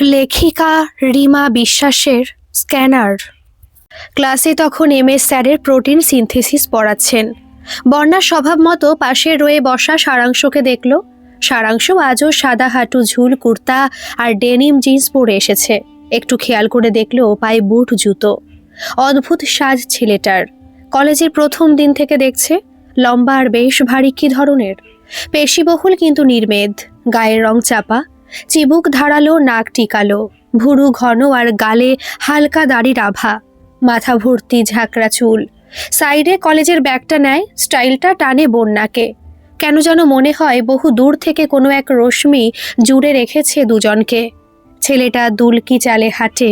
লেখিকা রিমা বিশ্বাসের স্ক্যানার। ক্লাসে তখন এমএস স্যারের প্রোটিন সিনথেসিস পড়াচ্ছেন। বর্ণার স্বভাব মতো পাশে রয়ে বসা সারাংশকে দেখল। সারাংশ আজও সাদা হাঁটু ঝুল কুর্তা আর ডেনিম জিন্স পরে এসেছে। একটু খেয়াল করে দেখল পায়ে বুট জুতো। অদ্ভুত সাজ ছেলেটার। কলেজের প্রথম দিন থেকে দেখছে। লম্বা আর বেশ ভারী কি ধরনের, পেশিবহুল কিন্তু নির্মেদ, গায়ের রং চাপা, চিবুক ধারালো, নাক টিকালো, ভুরু ঘন আর গালে হালকা দাড়ির আভা, মাথা ভর্তি ঝাঁকড়া চুল। সাইডে কলেজের ব্যাগটা নেয়, স্টাইলটা টানে বন্যাকে। কেন যেন মনে হয় বহু দূর থেকে কোনো এক রশ্মি জুড়ে রেখেছে দুজনকে। ছেলেটা দুলকি চালে হাঁটে,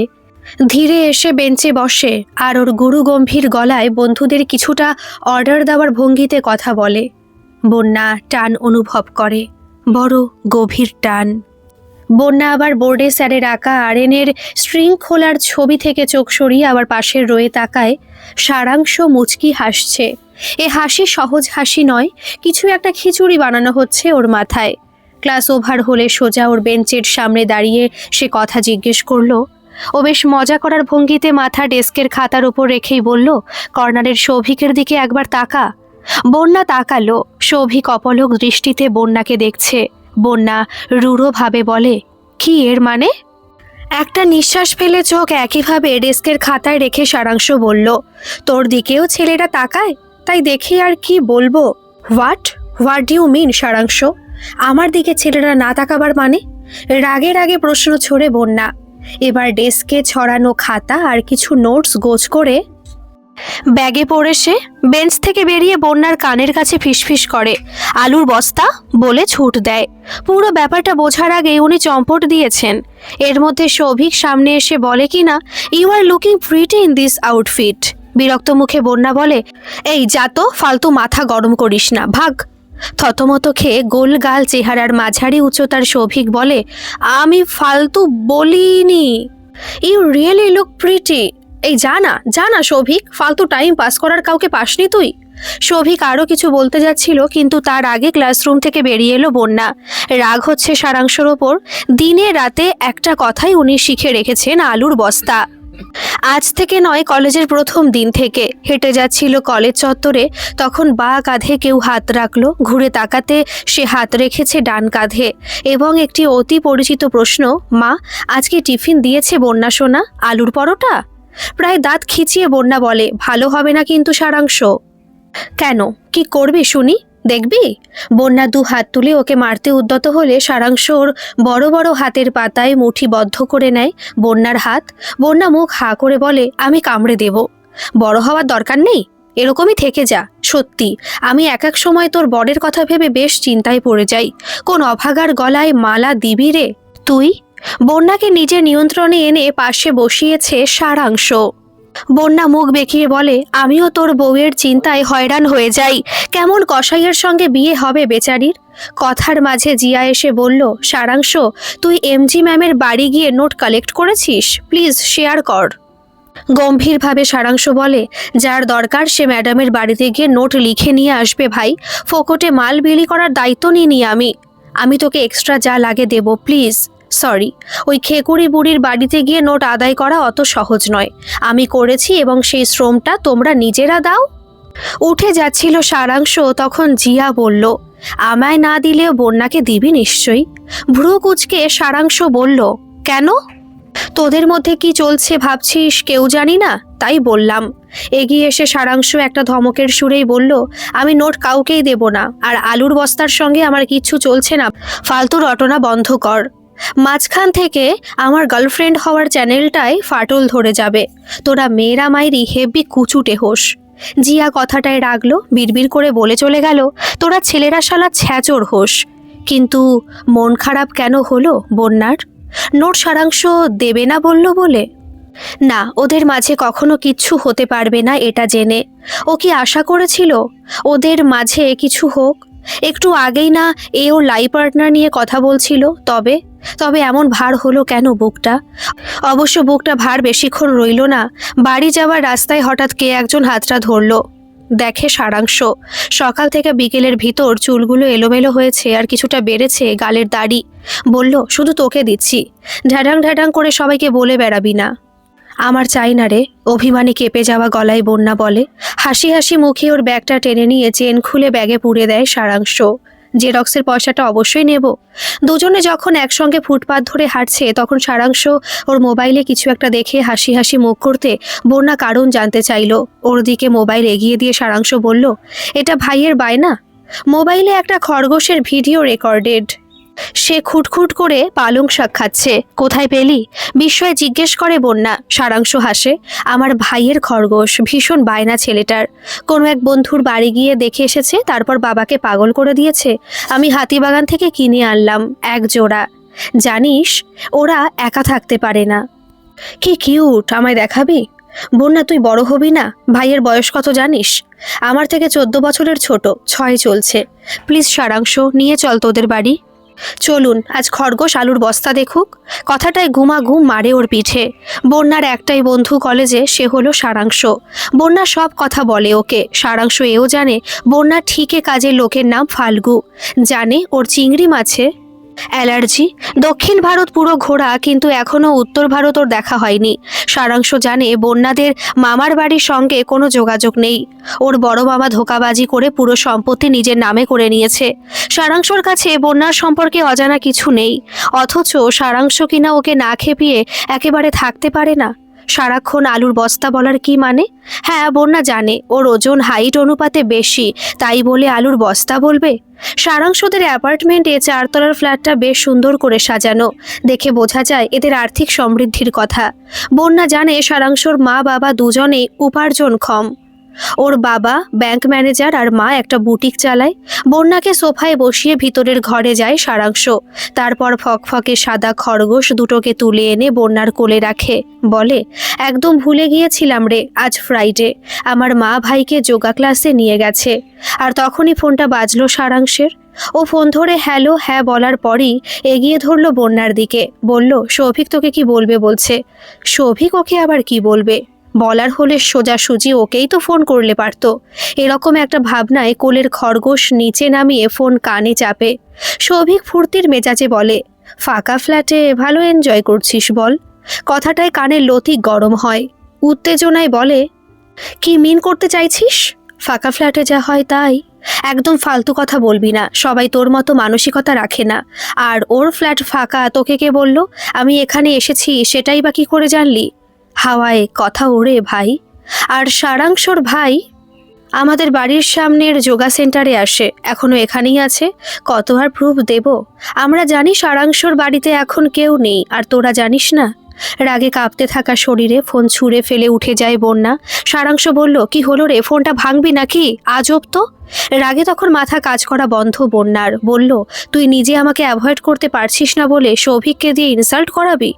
ধীরে এসে বেঞ্চে বসে আর ওর গুরু গম্ভীর গলায় বন্ধুদের কিছুটা অর্ডার দেওয়ার ভঙ্গিতে কথা বলে। বন্যা টান অনুভব করে, বড় গভীর টান। বন্যা আবার বোর্ডে স্যারের আঁকা আরএনের স্ট্রিং খোলার ছবি থেকে চোখ সরিয়ে আবার পাশের রয়ে তাকায়। সারাংশ মুচকি হাসছে। এ হাসি সহজ হাসি নয়, কিছু একটা খিচুড়ি বানানো হচ্ছে ওর মাথায়। ক্লাস ওভার হলে সোজা ওর বেঞ্চের সামনে দাঁড়িয়ে সে কথা জিজ্ঞেস করলো। ও বেশ মজা করার ভঙ্গিতে মাথা ডেস্কের খাতার উপর রেখেই বলল, কর্নারের সৌভিকের দিকে একবার তাকা। বন্যা তাকালো। সৌভিক অপলক দৃষ্টিতে বন্যাকে দেখছে। বন্যা রূঢ়ভাবে বলে, কি এর মানে? একটা নিঃশ্বাস ফেলে চোখ একইভাবে ডেস্কের খাতায় রেখে সারাংশ বলল, তোর দিকেও ছেলেটা তাকায়, তাই দেখি আর কি বলবো। হোয়াট ডু ইউ মিন সারাংশ? আমার দিকে ছেলেরা না তাকাবার মানে? রাগে রাগে প্রশ্ন ছড়ে বন্যা। এবার ডেস্কে ছড়ানো খাতা আর কিছু নোটস গোছ করে ব্যাগে পড়ে সে বেঞ্চ থেকে বেরিয়ে বন্যার কানের কাছে ফিসফিস করে, আলুর বস্তা বলে ছুট দেয়। পুরো ব্যাপারটা বোঝার আগে উনি চম্পট দিয়েছেন। এর মধ্যে সৌভিক সামনে এসে বলে কিনা, you are looking pretty in this outfit. বিরক্ত মুখে বন্যা বলে, এই যা তো, ফালতু মাথা গরম করিস না, ভাগ। থতমত খেয়ে গোল গাল চেহারার মাঝারি উচ্চতার সৌভিক বলে, আমি ফালতু বলিনি, ইউ রিয়েলি লুক প্রিটি। এই যা না সৌভিক, ফালতু টাইম পাস করার কাউকে পাসনি তুই। সৌভিক আরও কিছু বলতে যাচ্ছিল, কিন্তু তার আগে ক্লাসরুম থেকে বেরিয়ে এলো বন্যা। রাগ হচ্ছে সারাংশর ওপর। দিনে রাতে একটা কথাই উনি শিখে রেখেছেন, আলুর বস্তা। আজ থেকে নয়, কলেজের প্রথম দিন থেকে। হেঁটে যাচ্ছিল কলেজ চত্বরে, তখন বাঁ কাঁধে কেউ হাত রাখলো। ঘুরে তাকাতে সে হাত রেখেছে ডান কাঁধে, এবং একটি অতি পরিচিত প্রশ্ন, মা আজকে টিফিন দিয়েছে বন্যা সোনা? আলুর পরোটা? প্রায় দাঁত খিচিয়ে বন্যা বলে, ভালো হবে না কিন্তু সারাংশ। কেন, কি করবি শুনি, দেখবি? বন্যা দু হাত তুলে ওকে মারতে উদ্যত হলে সারাংশ ওর বড় বড় হাতের পাতায় মুঠিবদ্ধ করে নেয় বন্যার হাত। বন্যা মুখ হা করে বলে, আমি কামড়ে দেব। বড় হওয়ার দরকার নেই, এরকমই থেকে যা। সত্যি আমি এক এক সময় তোর বরের কথা ভেবে বেশ চিন্তায় পড়ে যাই। কোন অভাগার গলায় মালা দিবি রে তুই? বন্যাকে নিজের নিয়ন্ত্রণে এনে পাশে বসিয়েছে সারাংশ। বন্যা মুখ বেঁকিয়ে বলে, আমিও তোর বউয়ের চিন্তায় হয়রান হয়ে যাই। কেমন কসাইয়ের সঙ্গে বিয়ে হবে বেচারির। কথার মাঝে জিয়া এসে বলল, সারাংশ তুই এমজি ম্যামের বাড়ি গিয়ে নোট কালেক্ট করেছিস? প্লিজ শেয়ার কর। গম্ভীরভাবে সারাংশ বলে, যার দরকার সে ম্যাডামের বাড়িতে গিয়ে নোট লিখে নিয়ে আসবে ভাই। ফোকটে মাল বিলি করার দায়িত্ব নিইনি আমি তোকে এক্সট্রা যা লাগে দেব, প্লিজ। সরি, ওই খেকুড়ি বুড়ির বাড়িতে গিয়ে নোট আদায় করা অত সহজ নয়। আমি করেছি এবং সেই শ্রমটা তোমরা নিজেরা দাও। উঠে যাচ্ছিল সারাংশ, তখন জিয়া বলল, আমায় না দিলেও বন্যাকে দিবি নিশ্চয়ই। ভ্রু কুচকে সারাংশ বলল, কেন? তোদের মধ্যে কি চলছে ভাবছিস কেউ জানি না, তাই বললাম। এগিয়ে এসে সারাংশ একটা ধমকের সুরেই বলল, আমি নোট কাউকেই দেব না, আর আলুর বস্তার সঙ্গে আমার কিচ্ছু চলছে না, ফালতু রটনা বন্ধ কর। মাঝখান থেকে আমার গার্লফ্রেন্ড হওয়ার চ্যানেলটায় ফাটল ধরে যাবে। তোরা মেয়েরা মাইরি হেব্বি কুচুটে হোস। জিয়া কথাটায় রাগলো, বিড়বিড় করে বলে চলে গেল, তোরা ছেলেরা শালা ছ্যাচোর হোস। কিন্তু মন খারাপ কেন হলো বন্যার? নোট সারাংশ দেবে না বলল বলে? না, ওদের মাঝে কখনো কিচ্ছু হতে পারবে না এটা জেনে। ও কি আশা করেছিল ওদের মাঝে কিছু হোক? একটু আগেই না এও লাইফ পার্টনার নিয়ে কথা বলছিল। তবে এমন ভার হলো কেন বুকটা? অবশ্য বুকটা ভার বেশিক্ষণ রইল না। বাড়ি যাওয়ার রাস্তায় হঠাৎ কে একজন হাতটা ধরল। দেখে সারাংশ সকাল থেকে বিকেলের ভিতর চুলগুলো এলোমেলো হয়েছে আর কিছুটা বেড়েছে গালের দাড়ি। বলল, শুধু তোকে দিচ্ছি, ঢ্যাঢাং ঢ্যাঢাং করে সবাইকে বলে বেড়াবি না। আমার চাই না রে, অভিমানী কেঁপে যাওয়া গলায় বন্যা বলে। হাসি হাসি মুখে ওর ব্যাগটা টেনে নিয়ে চেন খুলে ব্যাগে পুরে দেয় সারাংশ। জেরক্সের পয়সাটা অবশ্যই নেব। দুজনে যখন একসঙ্গে ফুটপাত ধরে হাঁটছে তখন সারাংশ ওর মোবাইলে কিছু একটা দেখে হাসি হাসি মুখ করতে বন্যা কারণ জানতে চাইল। ওর দিকে মোবাইল এগিয়ে দিয়ে সারাংশ বলল, এটা ভাইয়ের বায়না। মোবাইলে একটা খরগোশের ভিডিও রেকর্ডেড। সে খুটখুট করে পালং শাক খাচ্ছে। কোথায় পেলি? বিস্ময়ে জিজ্ঞেস করে বন্যা। সারাংশ হাসে। আমার ভাইয়ের খরগোশ, ভীষণ বায়না ছেলেটার। কোনো এক বন্ধুর বাড়ি গিয়ে দেখে এসেছে, তারপর বাবাকে পাগল করে দিয়েছে। আমি হাতিবাগান থেকে কিনে আনলাম এক জোড়া। জানিস, ওরা একা থাকতে পারে না। কি কিউট, আমায় দেখাবি? বন্যা, তুই বড় হবি না? ভাইয়ের বয়স কত জানিস? আমার থেকে 14 বছরের ছোট, 6 চলছে। প্লিজ সারাংশ, নিয়ে চল তোদের বাড়ি। চলুন, আজ খরগোশ আলুর বস্তা দেখুক। কথাটায় ঘুম মারে ওর পিঠে। বন্যার একটাই বন্ধু কলেজে, সে হলো সারাংশ। বন্যা সব কথা বলে ওকে। সারাংশ এও জানে বন্যা ঠিকই কাজের লোকের নাম ফাল্গু। জানে ওর চিংড়ি মাছে অ্যালার্জি। দক্ষিণ ভারত পুরো ঘোরা, কিন্তু এখনও উত্তর ভারত ওর দেখা হয়নি। সারাংশ জানে বন্যাদের মামার বাড়ির সঙ্গে কোনো যোগাযোগ নেই। ওর বড় মামা ধোঁকাবাজি করে পুরো সম্পত্তি নিজের নামে করে নিয়েছে। সারাংশর কাছে বন্যার সম্পর্কে অজানা কিছু নেই, অথচ সারাংশ কিনা ওকে না খেপিয়ে একেবারে থাকতে পারে না। সারাক্ষণ আলুর বস্তা বলার কি মানে? হ্যাঁ, বন্যা জানে ওর ওজন হাইট অনুপাতে বেশি, তাই বলে আলুর বস্তা বলবে? সারাংশদের অ্যাপার্টমেন্টে 4 তলার ফ্ল্যাটটা বেশ সুন্দর করে সাজানো। দেখে বোঝা যায় এদের আর্থিক সমৃদ্ধির কথা। বন্যা জানে সারাংশর মা বাবা দুজনে উপার্জনক্ষম। ওর বাবা ব্যাংক ম্যানেজার আর মা একটা বুটিক চালায়। বন্যাকে সোফায় বসিয়ে ভিতরের ঘরে যায় সারাংশ। তারপর ফকফকে সাদা খরগোশ দুটোকে তুলে এনে বন্যার কোলে রাখে। বলে, একদম ভুলে গিয়েছিলাম রে, আজ ফ্রাইডে। আমার মা ভাইকে যোগা ক্লাসে নিয়ে গেছে। আর তখনই ফোনটা বাজলো সারাংশের। ও ফোন ধরে হ্যালো হ্যাঁ বলার পরই এগিয়ে ধরলো বন্যার দিকে। বলল, সৌভিক তোকে কি বলবে বলছে। সৌভিক ওকে আবার কি বলবে? বলার হলে সোজাসুজি ওকেই তো ফোন করলে পারত। এরকম একটা ভাবনায় কোলের খরগোশ নিচে নামিয়ে ফোন কানে চাপে। সৌভিক ফুর্তির মেজাজে বলে, ফাঁকা ফ্ল্যাটে ভালো এনজয় করছিস বল। কথাটায় কানের লতি গরম হয়। উত্তেজনায় বলে, কি মিন করতে চাইছিস? ফাঁকা ফ্ল্যাটে যা হয় তাই। একদম ফালতু কথা বলবি না, সবাই তোর মতো মানসিকতা রাখে না। আর ওর ফ্ল্যাট ফাঁকা তোকে কে বলল? আমি এখানে এসেছি সেটাই বা কি করে জানলি? হাওয়ায় কথা ওড়ে ভাই। আর সারাংশর ভাই আমাদের বাড়ির সামনের যোগা সেন্টারে আসে, এখনো এখানেই আছে। কত আর প্রুফ দেব? আমরা জানি সারাংশর বাড়িতে এখন কেউ নেই, আর তোরা জানিস না? রাগে কাঁপতে থাকা শরীরে ফোন ছুঁড়ে ফেলে উঠে যায় বন্যা। সারাংশ বলল, কি হলো রে, ফোনটা ভাঙবি নাকি? আজব তো। রাগে তখন মাথা কাজ করা বন্ধ বন্যার। বলল, তুই নিজে আমাকে অ্যাভয়েড করতে পারছিস না বলে সৌভিককে দিয়ে ইনসাল্ট করাবি?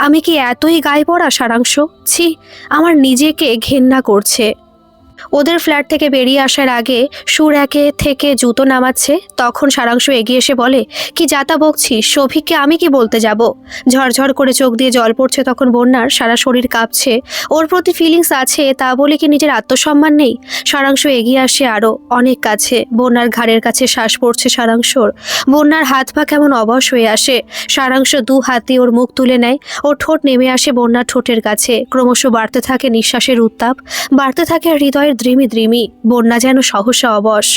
আমি কি এতই গায়ে পড়া সারাংশ? ছি, আমার নিজেকে ঘেন্না করছে। ওদের ফ্ল্যাট থেকে বেরিয়ে আসার আগে সুর একে থেকে জুতো নামাচ্ছে, তখন সারাংশ এগিয়ে এসে বলে, কি যাতা বকছিস? সৌভিককে আমি কি বলতে যাব? ঝরঝর করে চোখ দিয়ে জল পড়ছে তখন বন্যার। সারা শরীর কাঁপছে। ওর প্রতি ফিলিংস আছে, তা বলে কি নিজের আত্মসম্মান নেই? সারাংশ এগিয়ে আসে আরও অনেক কাছে। বন্যার ঘাড়ের কাছে শ্বাস পড়ছে সারাংশর। বন্যার হাত পা কেমন অবশ হয়ে আসে। সারাংশ 2 হাতে ওর মুখ তুলে নেয়। ওর ঠোঁট নেমে আসে বন্যার ঠোঁটের কাছে। ক্রমশ বাড়তে থাকে নিঃশ্বাসের উত্তাপ, বাড়তে থাকে হৃদয় দ্রিমি দ্রিমি। বন্যা যেন সহসা অবশ।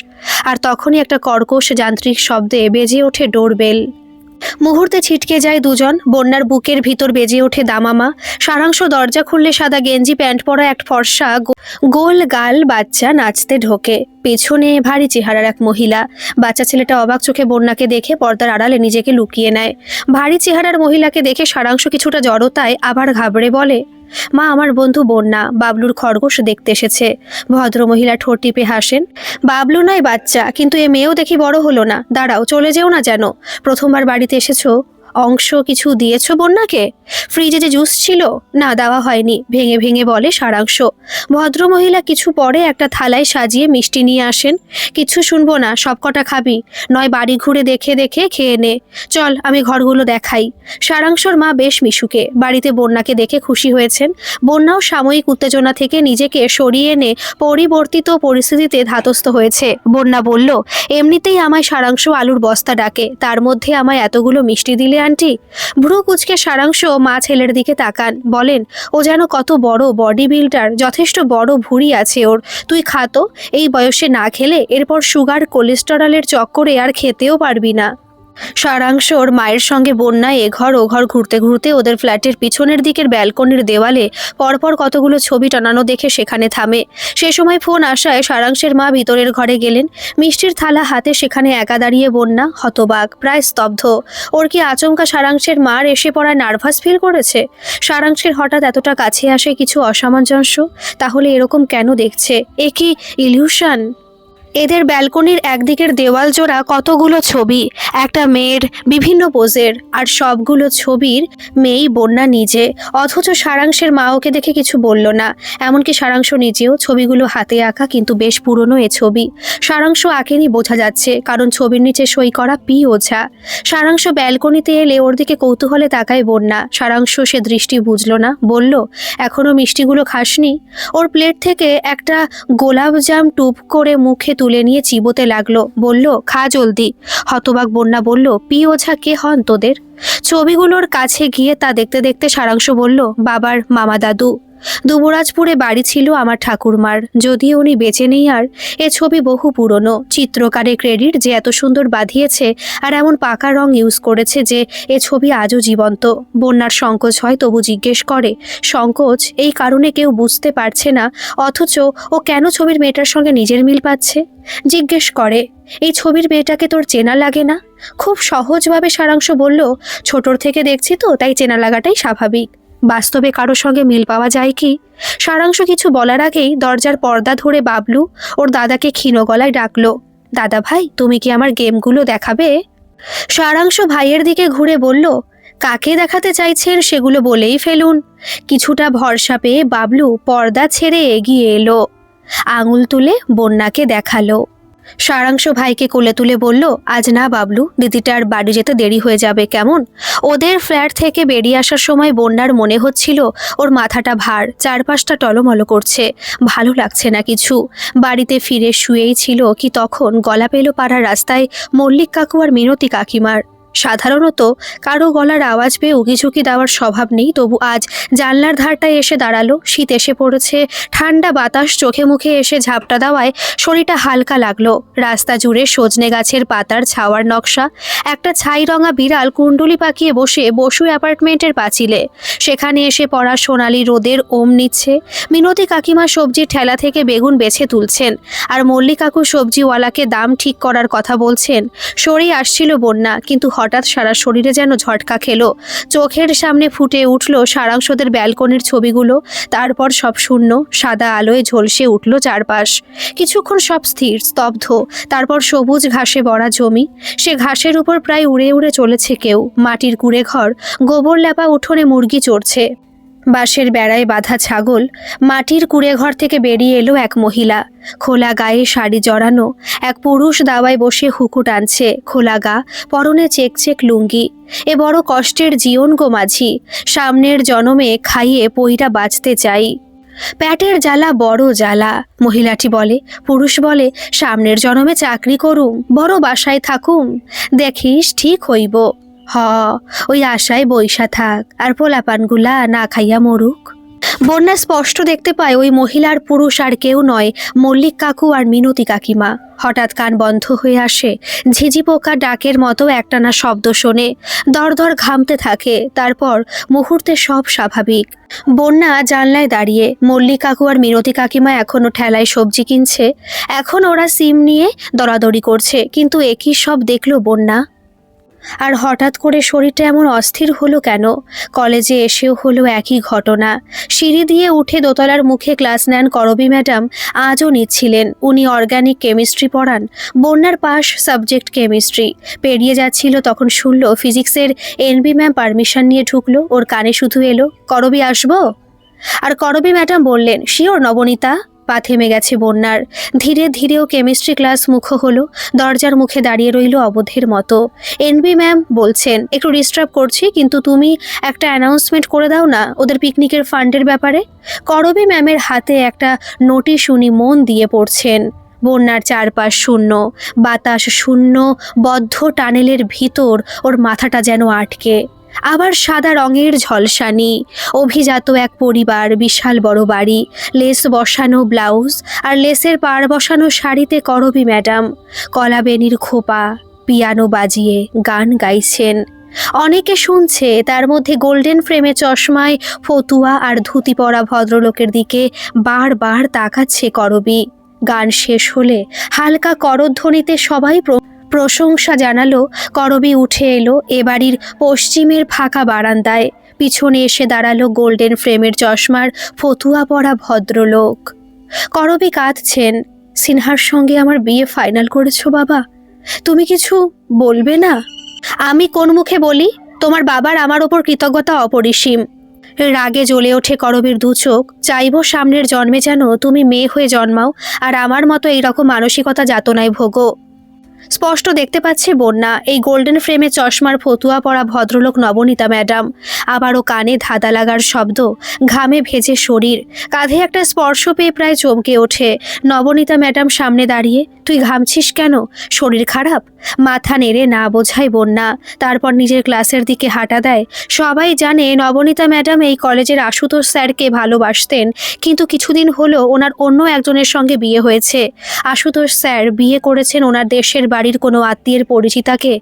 আর তখনই একটা কর্কশ যান্ত্রিক শব্দে বেজে ওঠে ডোরবেল। মুহূর্তে ছিটকে যায় দুজন। বন্যার বুকের ভিতর বেজে ওঠে দামামা। সারাংশ দরজা খুললে সাদা গেঞ্জি প্যান্ট পরা এক ফর্সা গোল গাল বাচ্চা নাচতে ঢোকে। পেছনে ভারী চেহারার এক মহিলা। বাচ্চা ছেলেটা অবাক চোখে বন্যাকে দেখে পর্দার আড়ালে নিজেকে লুকিয়ে নেয়। ভারী চেহারার মহিলাকে দেখে সারাংশ কিছুটা জড়তায় আবার ঘাবড়ে বলে, মা, আমার বন্ধু বন্যা বাবলুর খরগোশ দেখতে এসেছে। ভদ্রমহিলা ঠোঁট টিপে হাসেন। বাবলু নয় বাচ্চা, কিন্তু এ মেয়েও দেখি বড় হলো না। দাঁড়াও, চলে যেও না যেন। প্রথমবার বাড়িতে এসেছো, অংশ কিছু দিয়েছো বন্যাকে? ফ্রিজে যে জুস ছিল না, দেওয়া হয়নি, ভেঙে ভেঙে বলে সারাংশ। ভদ্রমহিলা কিছু পরে একটা থালায় সাজিয়ে মিষ্টি নিয়ে আসেন। কিছু শুনবো না, সব কটা খাবি, নয় বাড়ি ঘুরে দেখে দেখে খেয়ে নে। চল আমি ঘরগুলো দেখাই। সারাংশর মা বেশ মিশুকে, বাড়িতে বন্যাকে দেখে খুশি হয়েছেন। বন্যাও সাময়িক উত্তেজনা থেকে নিজেকে সরিয়ে এনে পরিবর্তিত পরিস্থিতিতে ধাতস্থ হয়েছে। বন্যা বলল, এমনিতেই আমায় সারাংশ আলুর বস্তা ডাকে, তার মধ্যে আমায় এতগুলো মিষ্টি দিলে আন্টি। ভ্রু কুচকে সারাংশ মা ছেলের দিকে তাকান, বলেন, ও যেন কত বড় বডি বিল্ডার, যথেষ্ট বড় ভুঁড়ি আছে ওর। তুই খাতো, এই বয়সে না খেলে এরপর সুগার কোলেস্টেরলের চক্করে আর খেতেও পারবি না। সারাংশর মায়ের সঙ্গে বন্যা এঘর ওঘর ঘুরতে ঘুরতে ওদের ফ্ল্যাটের পিছনের দিকের ব্যালকনির দেওয়ালে পরপর কতগুলো ছবি টানানো দেখে সেখানে থামে। সে সময় ফোন আসায় সারাংশের মা ভিতরের ঘরে গেলেন। মিষ্টির থালা হাতে সেখানে একা দাঁড়িয়ে বন্যা হতবাক, প্রায় স্তব্ধ। ওর কি আচমকা সারাংশের মার এসে পড়ায় নার্ভাস ফিল করেছে? সারাংশের হঠাৎ এতটা কাছে আসে কিছু অসামঞ্জস্য? তাহলে এরকম কেন দেখছে? এ কি ইলিউশন? এদের ব্যালকনির একদিকের দেওয়াল জোড়া কতগুলো ছবি, একটা মেয়ের বিভিন্ন পোজের, আর সবগুলো ছবির মেয়েই বন্যা নিজে। অথচ সারাংশের মা ওকে দেখে কিছু বলল না। এমনকি সারাংশ নিজেও, ছবিগুলো হাতে আঁকা কিন্তু বেশ পুরনো এ ছবি। সারাংশ আঁকেনি বোঝা যাচ্ছে, কারণ ছবির নিচে সই করা পি ওঝা। সারাংশ ব্যালকনিতে এলে ওর দিকে কৌতূহলে তাকায় বন্যা। সারাংশ সে দৃষ্টি বুঝল না, বলল, এখনো মিষ্টিগুলো খাসনি? ওর প্লেট থেকে একটা গোলাপজাম টুপ করে মুখে তুলে নিয়ে চিবোতে লাগলো, বলল, খা জলদি। হতবাক বন্যা বলল, পি ওঝা কে হন তোদের? ছবিগুলোর কাছে গিয়ে তা দেখতে দেখতে সারাংশ বলল, বাবার মামা দাদু। দুবরাজপুরে বাড়ি ছিল আমার ঠাকুরমার, যদিও উনি বেঁচে নেই আর। এ ছবি বহু পুরনো। চিত্রকারের ক্রেডিট যে এত সুন্দর বাঁধিয়েছে আর এমন পাকা রং ইউজ করেছে যে এ ছবি আজও জীবন্ত। বন্যার সংকোচ হয়, তবু জিজ্ঞেস করে। সংকোচ এই কারণে কেউ বুঝতে পারছে না, অথচ ও কেন ছবির মেয়েটার সঙ্গে নিজের মিল পাচ্ছে। জিজ্ঞেস করে, এই ছবির মেয়েটাকে তোর চেনা লাগে না? খুব সহজভাবে সারাংশ বলল, ছোটর থেকে দেখছি তো, তাই চেনা লাগাটাই স্বাভাবিক। বাস্তবে কারোর সঙ্গে মিল পাওয়া যায় কি? সারাংশ কিছু বলার আগেই দরজার পর্দা ধরে বাবলু ওর দাদাকে ক্ষীণ গলায় ডাকলো, দাদা ভাই, তুমি কি আমার গেমগুলো দেখাবে? সারাংশ ভাইয়ের দিকে ঘুরে বলল, কাকে দেখাতে চাইছেন সেগুলো বলেই ফেলুন। কিছুটা ভরসা পেয়ে বাবলু পর্দা ছেড়ে এগিয়ে এলো, আঙুল তুলে বন্যাকে দেখালো। সারাংশ ভাইকে কোলে তুলে বলল, আজ না বাবলু, দিদিটার বাড়ি যেতে দেরি হয়ে যাবে কেমন? ওদের ফ্ল্যাট থেকে বেরিয়ে আসার সময় বন্যার মনে হচ্ছিল ওর মাথাটা ভার, চারপাশটা টলমলো করছে, ভালো লাগছে না কিছু। বাড়িতে ফিরে শুয়েই ছিল কি তখন গলা পেল পাড়ার রাস্তায় মল্লিক কাকু আর মিনতি কাকিমার। সাধারণত কারো গলার আওয়াজ পেয়ে উকিঝুঁকি দেওয়ার স্বভাব নেই, তবু আজ জানলার ধারটায় এসে দাঁড়ালো। শীত এসে পড়েছে, ঠান্ডা বাতাস চোখে মুখে এসে ঝাপটা দেওয়ায় শরীরটা হালকা লাগলো। রাস্তা জুড়ে সজনে গাছের পাতার ছাওয়ার নকশা। একটা ছাই রঙা বিড়াল কুণ্ডুলি পাকিয়ে বসে বসু অ্যাপার্টমেন্টের পাঁচিলে। সেখানে এসে পড়া সোনালি রোদের ওম নিচ্ছে। মিনতি কাকিমা সবজির ঠেলা থেকে বেগুন বেছে তুলছেন, আর মল্লিক কাকু সবজিওয়ালাকে দাম ঠিক করার কথা বলছেন। সরেই আসছিল বন্যা, কিন্তু হঠাৎ সারা শরীরে যেন ঝটকা খেলো। চোখের সামনে ফুটে উঠল সারাংশদের ব্যালকনির ছবিগুলো। তারপর সব শূন্য, সাদা আলোয় ঝলসে উঠল চারপাশ। কিছুক্ষণ সব স্থির, স্তব্ধ। তারপর সবুজ ঘাসে ভরা জমি, সে ঘাসের উপর প্রায় উড়ে উড়ে চলেছে কেউ। মাটির কুড়ে ঘর, গোবর লেপা উঠোনে মুরগি চড়ছে। বাঁশের বেড়ায় বাঁধা ছাগল। মাটির কুড়ে ঘর থেকে বেরিয়ে এলো এক মহিলা, খোলা গায়ে শাড়ি জড়ানো। এক পুরুষ দাওয়ায় বসে হুকু টানছে, খোলা গা, পরনে চেক চেক লুঙ্গি। এ বড় কষ্টের জীবন গো মাঝি, সামনের জনমে খাইয়ে পইরা বাঁচতে চাই। প্যাটের জ্বালা বড় জ্বালা, মহিলাটি বলে। পুরুষ বলে, সামনের জনমে চাকরি করুম, বড় বাসায় থাকুম, দেখিস ঠিক হইব। ওই আশায় বইসা থাক, আর পোলাপানগুলা না খাইয়া মরুক। বন্যা স্পষ্ট দেখতে পায় ওই মহিলার পুরুষ আর কেউ নয়, মল্লিক কাকু আর মিনতি কাকিমা। হঠাৎ কান বন্ধ হয়ে আসে, ঝিঝি পোকা ডাকের মতো একটানা শব্দ শোনে। দরদর ঘামতে থাকে, তারপর মুহূর্তে সব স্বাভাবিক। বন্যা জানলায় দাঁড়িয়ে, মল্লিক কাকু আর মিনতি কাকিমা এখনো ঠেলায় সবজি কিনছে। এখন ওরা সিম নিয়ে দরাদরি করছে, কিন্তু একই সব দেখলো বন্যা। আর হঠাৎ করে শরীরটা এমন অস্থির হলো কেন? কলেজে এসেও হলো একই ঘটনা। সিঁড়ি দিয়ে উঠে দোতলার মুখে ক্লাস নেন করবী ম্যাডাম, আজও নিচ্ছিলেন। উনি অর্গানিক কেমিস্ট্রি পড়ান, বন্যার পাস সাবজেক্ট কেমিস্ট্রি। পেরিয়ে যাচ্ছিল, তখন শুনল ফিজিক্সের এনবি ম্যাম পারমিশন নিয়ে ঢুকলো। ওর কানে শুধু এলো, করবী আসবো? আর করবী ম্যাডাম বললেন, শিওর নবনীতা। পা থেমে গেছে বন্যার। ধীরে ধীরেও কেমিস্ট্রি ক্লাস মুখো হলো। দরজার মুখে দাঁড়িয়ে রইল অবধের মতো। এনবি ম্যাম বলছেন, একটু ডিস্টার্ব করছি, কিন্তু তুমি একটা অ্যানাউন্সমেন্ট করে দাও না ওদের পিকনিকের ফান্ডের ব্যাপারে। করবী ম্যামের হাতে একটা নোটিশ উনি মন দিয়ে পড়ছেন। বন্যার চারপাশ শূন্য, বাতাস শূন্য, বদ্ধ টানেলের ভিতর ওর মাথাটা যেন আটকে। আবার সাদা রঙের ঝলসানি, অভিজাত এক পরিবার, বিশাল বড় বাড়ি, লেস বসানো ব্লাউজ আর লেসের পাড় বসানো শাড়িতে করবী ম্যাডাম কলা বেনির খোপা পিয়ানো বাজিয়ে গান গাইছেন। অনেকে শুনছে, তার মধ্যে গোল্ডেন ফ্রেমে চশমায় ফতুয়া আর ধুতি পরা ভদ্রলোকের দিকে বারবার তাকাচ্ছে করবী। গান শেষ হলে হালকা করধ্বনিতে সবাই প্রশংসা জানালো। করবী উঠে এলো এ বাড়ির পশ্চিমের ফাঁকা বারান্দায়। পিছনে এসে দাঁড়ালো গোল্ডেন ফ্রেমের চশমার ফতুয়া পরা ভদ্রলোক। করবী কাঁদছেন। সিনহার সঙ্গে আমার বিয়ে ফাইনাল করেছো বাবা, তুমি কিছু বলবে না? আমি কোন মুখে বলি? তোমার বাবার আমার ওপর কৃতজ্ঞতা অপরিসীম। রাগে জ্বলে ওঠে করবীর দু চোখ। চাইবো সামনের জন্মে যেন তুমি মেয়ে হয়ে জন্মাও আর আমার মতো এইরকম মানসিকতা যাতনায় ভোগো। স্পষ্ট দেখতে পাচ্ছে বন্যা, এই গোল্ডেন ফ্রেমে চশমার ফতুয়া পরা ভদ্রলোক নবনীতা ম্যাডাম। আবারও কানে ধাঁধা লাগার শব্দ, ঘামে ভেজে শরীর। কাঁধে একটা স্পর্শ পেয়ে প্রায় চমকে ওঠে। নবনীতা ম্যাডাম সামনে দাঁড়িয়ে, তুই ঘামছিস কেন? শরীর খারাপ? মাথা নেড়ে না বোঝায় বন্যা। তারপর নিজের ক্লাসের দিকে হাঁটা দেয়। সবাই জানে নবনীতা ম্যাডাম এই কলেজের আশুতোষ স্যারকে ভালোবাসতেন, কিন্তু কিছুদিন হলো ওনার অন্য একজনের সঙ্গে বিয়ে হয়েছে। আশুতোষ স্যার বিয়ে করেছেন ওনার দেশের বাড়ির কোনো আত্মীয়ের পরিচিতাকে।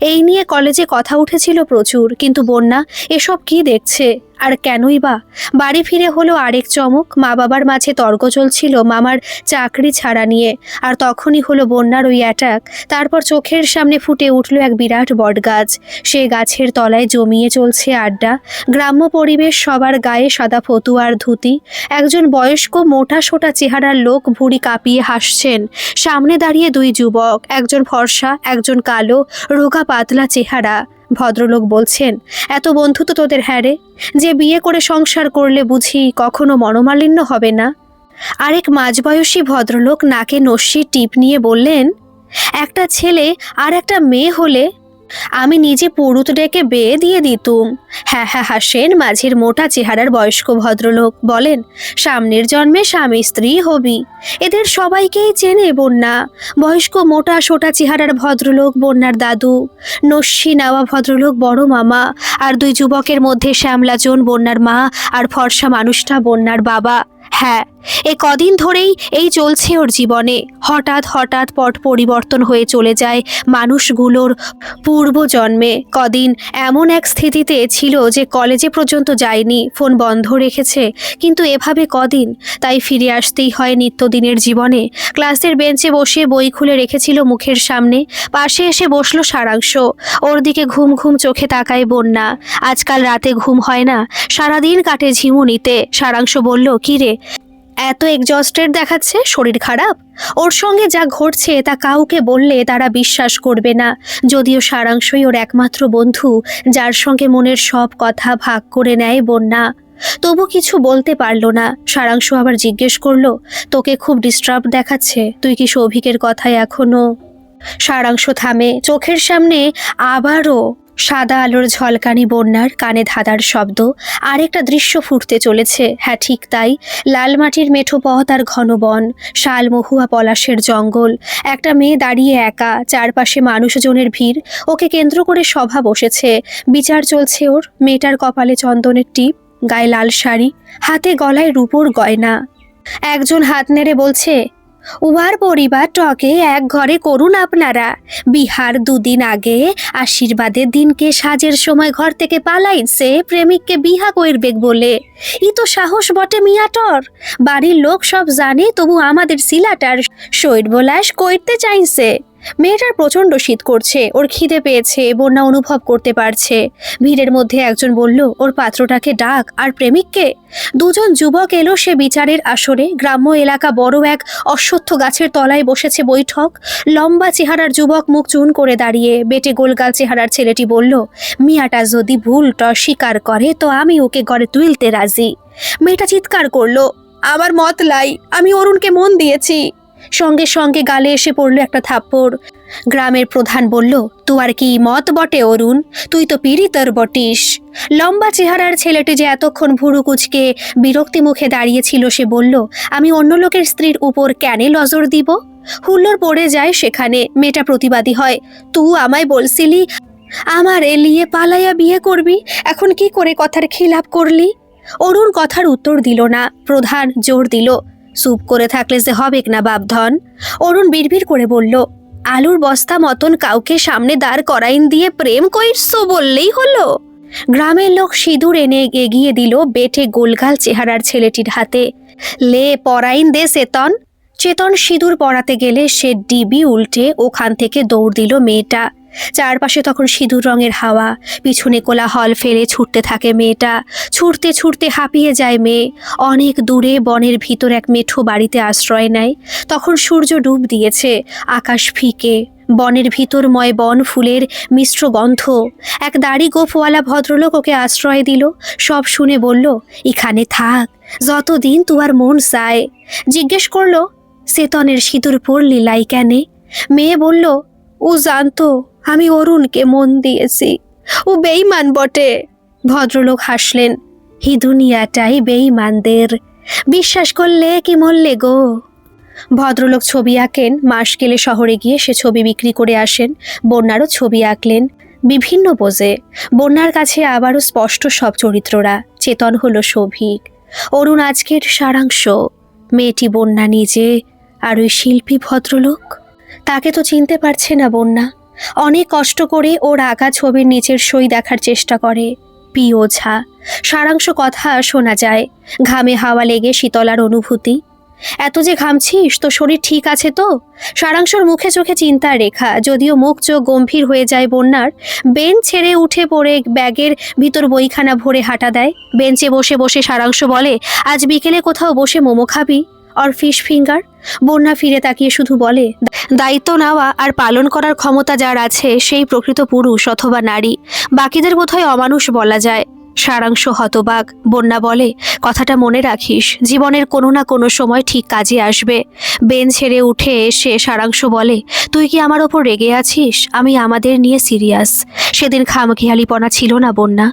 এই নিয়ে কলেজে কথা উঠেছিল প্রচুর, কিন্তু বন্যা এসব কি দেখছে আর কেনই বা? বাড়ি ফিরে হলো আরেক চমক। মা বাবার মাঝে তর্ক চলছিল মামার চাকরি ছাড়া নিয়ে, আর তখনই হলো বন্যার ওই অ্যাটাক। তারপর চোখের সামনে ফুটে উঠল এক বিরাট বটগাছ। সে গাছের তলায় জমিয়ে চলছে আড্ডা। গ্রাম্য পরিবেশ, সবার গায়ে সাদা ফতুয়া আর ধুতি। একজন বয়স্ক মোটা সোটা চেহারার লোক ভুঁড়ি কাঁপিয়ে হাসছেন। সামনে দাঁড়িয়ে দুই যুবক, একজন ফর্সা, একজন কালো, রোগা পাতলা চেহারা। ভদ্রলোক বলছেন, এত বন্ধুত্ব তোদের? হ্যাঁ রে, যে বিয়ে করে সংসার করলে বুঝি কখনো মনোমালিন্য হবে না? আরেক মাঝবয়সী ভদ্রলোক নাকে নস্যির টিপ নিয়ে বললেন, একটা ছেলে আর একটা মেয়ে হলে আমি নিজে পুরুত ডেকে বিয়ে দিয়ে দিতুম। হ্যাঁ হ্যাঁ হাসেন মাঝের মোটা চেহারার বয়স্ক ভদ্রলোক। বলেন, সামনের জন্মে স্বামী স্ত্রী হবি। এদের সবাইকেই চেনে বন্যা। বয়স্ক মোটা সোটা চেহারার ভদ্রলোক বন্যার দাদু, নস্যি নেওয়া ভদ্রলোক বড় মামা, আর দুই যুবকের মধ্যে শ্যামলাজন বন্যার মা, আর ফর্সা মানুষটা বন্যার বাবা। হ্যাঁ, এ কদিন ধরেই এই চলছে ওর জীবনে। হঠাৎ হঠাৎ পট পরিবর্তন হয়ে চলে যায় মানুষগুলোর পূর্বজন্মে। কদিন এমন এক স্থিতিতে ছিল যে কলেজে পর্যন্ত যায়নি, ফোন বন্ধ রেখেছে, কিন্তু এভাবে কদিন। তাই ফিরে আসতেই হয় নিত্যদিনের জীবনে। ক্লাসের বেঞ্চে বসে বই খুলে রেখেছিল মুখের সামনে। পাশে এসে বসলো সারাংশ। ওর দিকে ঘুম ঘুম চোখে তাকায় বন্যা। আজকাল রাতে ঘুম হয় না, সারাদিন কাটে ঝিমুনিতে। সারাংশ বলল, কি রে, এত এক্সজস্টেড দেখাচ্ছে, শরীর খারাপ? ওর সঙ্গে যা ঘটছে তা কাউকে বললে তারা বিশ্বাস করবে না। যদিও সারাংশই ওর একমাত্র বন্ধু, যার সঙ্গে মনের সব কথা ভাগ করে নেয় বন্যা। তবু কিছু বলতে পারলো না। সারাংশ আবার জিজ্ঞেস করলো, তোকে খুব ডিস্টার্ব দেখাচ্ছে, তুই কি সৌভিকের কথায় এখনো? সারাংশ থামে। চোখের সামনে আবারও সাদা আলোর ঝলকানি, বন্যার কানে ধাঁধার শব্দ। আরেকটা দৃশ্য ফুটতে চলেছে। হ্যাঁ, ঠিক তাই। লাল মাটির মেঠো পথ আর ঘন বন, শাল মহুয়া পলাশের জঙ্গল। একটা মেয়ে দাঁড়িয়ে একা, চারপাশে মানুষজনের ভিড়। ওকে কেন্দ্র করে সভা বসেছে, বিচার চলছে ওর। মেয়েটার কপালে চন্দনের টিপ, গায়ে লাল শাড়ি, হাতে গলায় রূপোর গয়না। একজন হাত নেড়ে বলছে, উহার পরিবার টকে এক ঘরে করুন আপনারা। বিহার দুদিন আগে আশীর্বাদের দিনকে সাজের সময় ঘর থেকে পালাইছে প্রেমিককে বিহা কইরবেক বলে। ই তো সাহস বটে মিয়াটর। বাড়ির লোক সব জানে, তবু আমাদের সিলাটার শৈর বোলাস কইতে চাইছে। মেয়েটার প্রচণ্ড শীত করছে, ওর খিদে পেয়েছে, বন্যা অনুভব করতে পারছে। ভিড়ের মধ্যে একজন বলল, ওর পাত্রটাকে ডাক। আর প্রেমিককে? দুজন যুবক এলো সে বিচারের আসরে। গ্রাম্য এলাকা, বড় এক অশ্বত্থ গাছের তলায় বসেছে বৈঠক। লম্বা চেহারার যুবক মুখ চুন করে দাঁড়িয়ে। বেটে গোলগাল চেহারার ছেলেটি বলল, মিয়াটা যদি ভুলটা স্বীকার করে তো আমি ওকে ঘরে তুলতে রাজি। মেয়েটা চিৎকার করলো, আমার মত লাই, আমি অরুণকে মন দিয়েছি। সঙ্গে সঙ্গে গালে এসে পড়ল একটা থাপ্পড়। গ্রামের প্রধান বলল, তুয়ার কি মত বটে অরুণ? তুই তো পীড়িতর বটিস। লম্বা চেহারার ছেলেটি যে এতক্ষণ ভুরু কুচকে বিরক্তি মুখে দাঁড়িয়েছিল সে বলল, আমি অন্য লোকের স্ত্রীর উপর কেন নজর দিব? হুল্লোড় পড়ে যায় সেখানে। মেয়েটা প্রতিবাদী হয়, তুই আমায় বলছিলি আমার এলিয়ে পালাইয়া বিয়ে করবি, এখন কি করে কথার খিলাপ করলি? অরুণ কথার উত্তর দিল না। প্রধান জোর দিল, চুপ করে থাকলে যে হবেক না বাপধন। অরুণ বিড়বিড় করে বলল, আলুর বস্তা মতন কাউকে সামনে দাঁড় করাইন দিয়ে প্রেম কইরছো বললেই হলো? গ্রামের লোক সিঁদুর এনে এগিয়ে দিল বেটে গোলগাল চেহারার ছেলেটির হাতে। লে পরাইন দে চেতন। চেতন সিঁদুর পরাতে গেলে সে ডিবি উল্টে ওখান থেকে দৌড় দিল মেয়েটা। চারপাশে তখন সিঁদুর রঙের হাওয়া, পিছনে কোলাহল ফেলে ছুটতে থাকে মেয়েটা। ছুটতে ছুটতে হাঁপিয়ে যায় মেয়ে। অনেক দূরে বনের ভিতর এক মেঠো বাড়িতে আশ্রয় নেয়। তখন সূর্য ডুব দিয়েছে, আকাশ ফিকে, বনের ভিতরময় বন ফুলের মিশ্র গন্ধ। এক দাড়ি গোফওয়ালা ভদ্রলোক ওকে আশ্রয় দিল। সব শুনে বলল, এখানে থাক, যতদিন তুয়ার মন চায়। জিজ্ঞেস করলো, চেতনের সিঁদুর পড়লি লাই কেনে? মেয়ে বলল, ও জানতো আমি অরুণকে মন দিয়েছি, ও বেঈমান বটে। ভদ্রলোক হাসলেন, হি দুনিয়াটাই বেঈমানদের, বিশ্বাস করলে কি মরলে গো। ভদ্রলোক ছবি আঁকেন, মাস গেলে শহরে গিয়ে সে ছবি বিক্রি করে আসেন। বন্যারও ছবি আঁকলেন বিভিন্ন পোজে। বন্যার কাছে আবারও স্পষ্ট সব চরিত্ররা। চেতন হলো সৌভিক, অরুণ আজকের সারাংশ, মেয়েটি বন্যা নিজে, আর ওই শিল্পী ভদ্রলোক। তাকে তো চিনতে পারছে না বন্যা। অনেক কষ্ট করে ওর আঁকা ছবির নিচের সই দেখার চেষ্টা করে। পি ওঝা। সারাংশ কথা শোনা যায়, ঘামে হাওয়া লেগে শীতলার অনুভূতি। এত যে ঘামছিস, তো শরীর ঠিক আছে তো? সারাংশর মুখে চোখে চিন্তার রেখা, যদিও মুখ চোখ গম্ভীর হয়ে যায় বন্যার। বেঞ্চ ছেড়ে উঠে পড়ে ব্যাগের ভিতর বইখানা ভরে হাঁটা দেয়। বেঞ্চে বসে বসে সারাংশ বলে, আজ বিকেলে কোথাও বসে মোমো খাবি আর ফিশ ফিঙ্গার? বন্যা ফিরে তাকিয়ে শুধু বলে, দায়িত্ব নেওয়া আর পালন করার ক্ষমতা যার আছে সেই প্রকৃত পুরুষ অথবা নারী, বাকিদের বোধহয় অমানুষ বলা যায়। সারাংশ হতবাক। বন্যা বলে, কথাটা মনে রাখিস, জীবনের কোনো না কোনো সময় ঠিক কাজে আসবে। বেন ছেড়ে উঠে এসে সারাংশ বলে, তুই কি আমার ওপর রেগে আছিস? আমি আমাদের নিয়ে সিরিয়াস। সেদিন খামখেয়ালিপনা ছিল না বন্যা,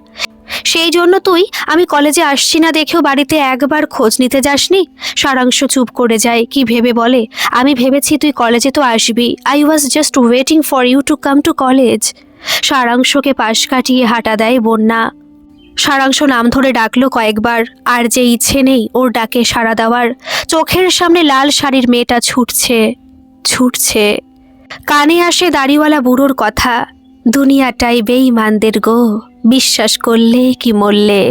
সেই জন্য তুই আমি কলেজে আসছি না দেখেও বাড়িতে একবার খোঁজ নিতে যাসনি। সারাংশ চুপ করে যায়। কি ভেবে বলে, আমি ভেবেছি তুই কলেজে তো আসবি। I was just waiting for you to come to college. সারাংশকে পাশ কাটিয়ে হাঁটা দেয় বন্যা। সারাংশ নাম ধরে ডাকলো কয়েকবার, আর যে ইচ্ছে নেই ওর ডাকে সাড়া দেওয়ার। চোখের সামনে লাল শাড়ির মেয়েটা ছুটছে ছুটছে। কানে আসে দাড়িওয়ালা বুড়োর কথা, দুনিয়াটাই বেঈমানদের গো, বিশ্বাস করলে কি মরলে।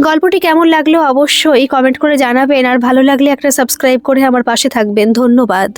গল্পটি কেমন লাগলো অবশ্যই কমেন্ট করে জানাবেন, আর ভালো লাগলে একটা সাবস্ক্রাইব করে আমার পাশে থাকবেন। ধন্যবাদ।